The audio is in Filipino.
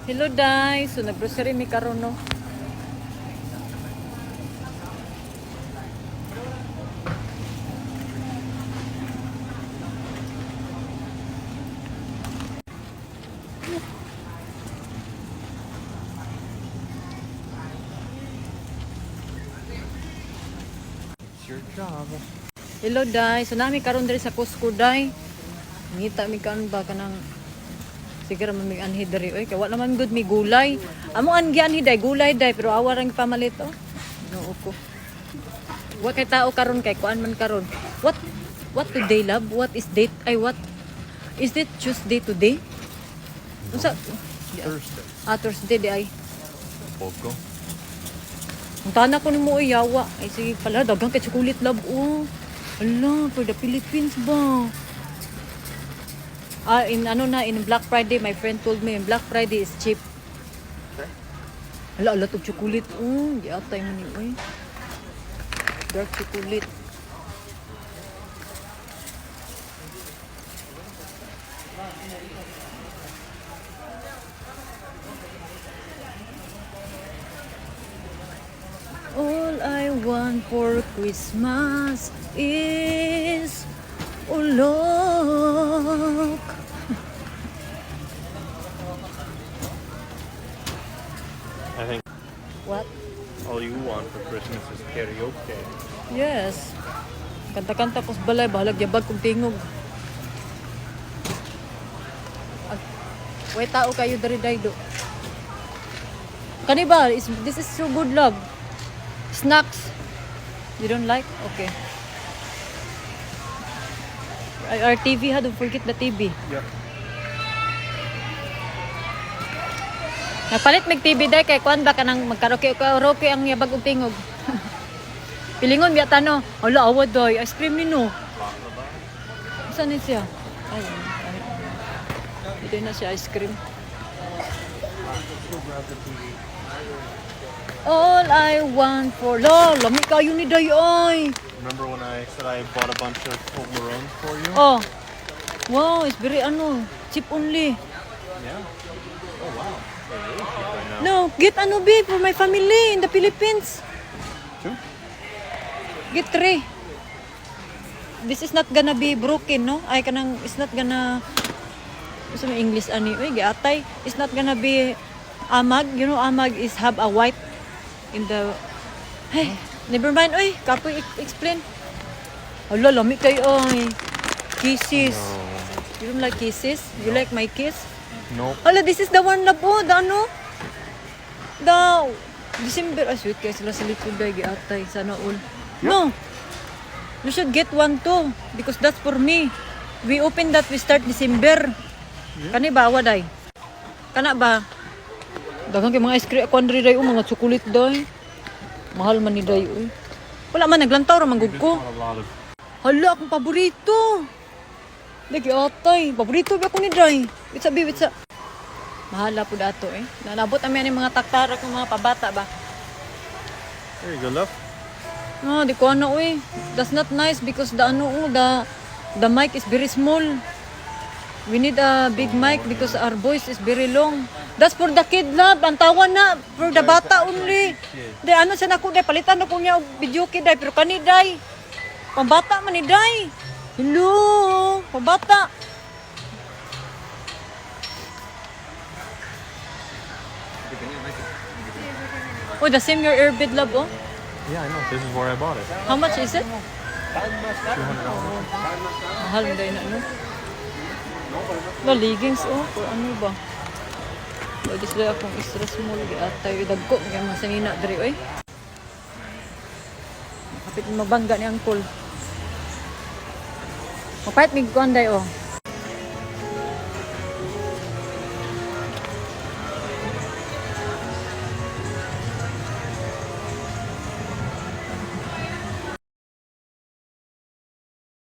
Hello, Day. So, nag-grocery mi karon no. It's your job. Hello, Day. So, nami karon diri sa Costco, Day. Ngita mi karon ba kanang siguro man mi anhi diri oy kay wala man good mi gulay. Amo an anhi Day, gulay Day pero awa rang pamalit oh. No ko. Wa kay tao karon kay kuan man karon. What today, love? What is date? Ay what? Is it Tuesday today? Unsa? Thursday. Thursday di ay. Pogo. Ang tanak ko nimo oy yawa. Ay sige pala dagang kay chocolate love oh. Ala, for the Philippines ba? In Black Friday, my friend told me, Black Friday is cheap. Okay. Ala, to chocolate. Oh, giatay man ni oy. Dark chocolate. All I want for Christmas is ulok. I think What? all you want for Christmas is karaoke. Yes. Kanta-kanta ko sa balay, bahalag yabag kong tingog. Way tao kayo dari daydo. Kanibal, this is so good love. Snacks. You don't like? Okay. Our TV, don't forget the TV. Yep. Napalit mig TV day kay kuan ba kanang magkaraoke ang yabag og tingog. Pilingon biya tano. Hala awad doy, ice cream nino. Saan ni siya? Ay. Ito na siya ice cream. All I want for lami kayo ni day ay. Remember when I said I bought a bunch of Toblerones for you? Oh. Wow, it's very cheap only. Yeah. Oh wow. They're really cheap right now. No, get be for my family in the Philippines. 2? Get 3. This is not gonna be broken, no? Ay kanang it's not gonna sa English ani, uy, giatay. It's not gonna be amag. You know, amag is have a white in the hey, never mind, uy. Kapoy explain. Hala, lami kayo, oy. Kisses. No. You don't like kisses? You like my kiss? Nope. Hala, this is the one love, oh, the The December, sweet kaya sila sa likod ay giatay. Sana all. No! You should get one too. Because that's for me. We open that, we start December. Kani ba, waday? Kana ba? Dagang kay mga ice cream, kondri day, mga chocolate day. Mahal man ni day, uy. Wala man, naglantaw ra manggug ko. A lot of Hala, akong paborito. Lagi atay. Paborito ba ako ni day? Witsa. Mahala po dato eh. Nanabot namin yung mga taktara kung mga pabata ba. There you go, love. No, di ko uy. That's not nice because the mic is very small. We need a big mic because our voice is very long. That's for the kid love. Ang tawa na for the bata only. Di sa nako day palitan na ko niya og video kid day pero kani day. Pambata man ni day. Hello, pambata. Oh, the same your earbud love, oh. Yeah, I know. This is where I bought it. How much is it? $200. Mahal mo dahil na, ano? Leggings, oh. Or ano ba? Lagi sila akong extra small. Atay, dagko. Kaya mga sanina, dari, oy. Kapit mabangga ni Angkol. Mapait mig kuan day, oh.